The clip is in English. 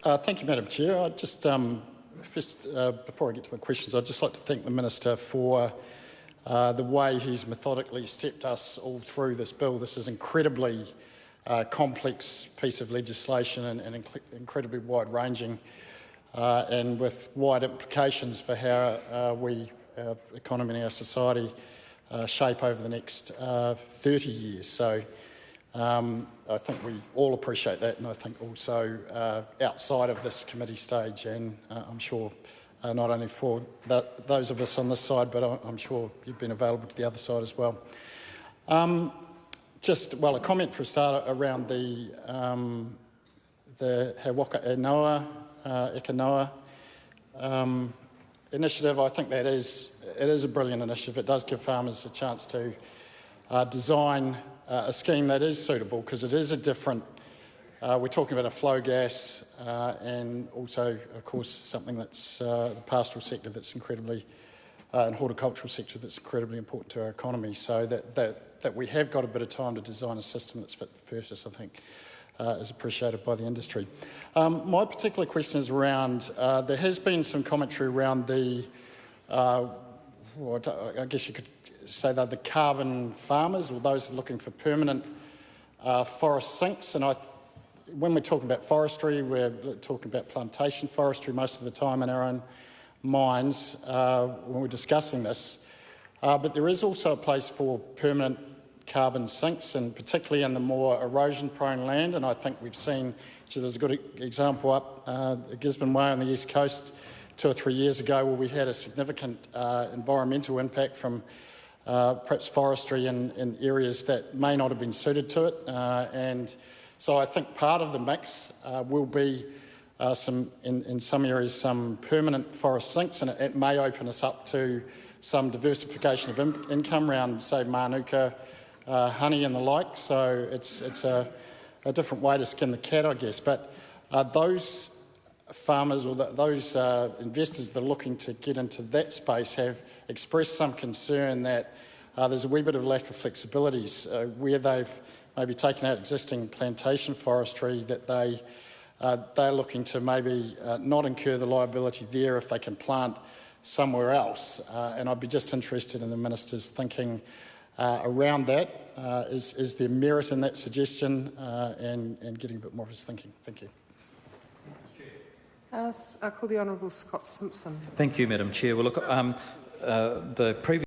Thank you, Madam Chair. I just first, before I get to my questions, I'd just like to thank the Minister for the way he's methodically stepped us all through this bill. This is an incredibly complex piece of legislation and incredibly wide-ranging and with wide implications for how our economy and our society shape over the next 30 years. So I think we all appreciate that, and I think also outside of this committee stage, and I'm sure not only for those of us on this side, but I'm sure you've been available to the other side as well. A comment for a start around the He Waka e Noa, Eka Noa initiative. I think it is a brilliant initiative. It does give farmers a chance to design a scheme that is suitable, because it is a different, we're talking about a flow gas and also, of course, something that's the pastoral sector that's incredibly, and horticultural sector that's incredibly important to our economy. So that we have got a bit of time to design a system that's fit for purpose, I think, is appreciated by the industry. My particular question is around, there has been some commentary around the, I guess you could say they're the carbon farmers, or those looking for permanent forest sinks. And when we're talking about forestry, we're talking about plantation forestry most of the time in our own minds when we're discussing this. But there is also a place for permanent carbon sinks, and particularly in the more erosion-prone land. And I think we've seen, so there's a good example up the Gisborne Way on the east coast 2 or 3 years ago, where we had a significant environmental impact from perhaps forestry in areas that may not have been suited to it. And so I think part of the mix will be in some areas, some permanent forest sinks, and it may open us up to some diversification of income around, say, manuka, honey and the like. So it's a different way to skin the cat, I guess. But those farmers or those investors that are looking to get into that space have expressed some concern that there's a wee bit of lack of flexibility where they've maybe taken out existing plantation forestry, that they're looking to maybe not incur the liability there if they can plant somewhere else. And I'd be just interested in the Minister's thinking around that. Is there merit in that suggestion, and getting a bit more of his thinking? Thank you. I call the Honourable Scott Simpson. Thank you, Madam Chair. Well, look, the previous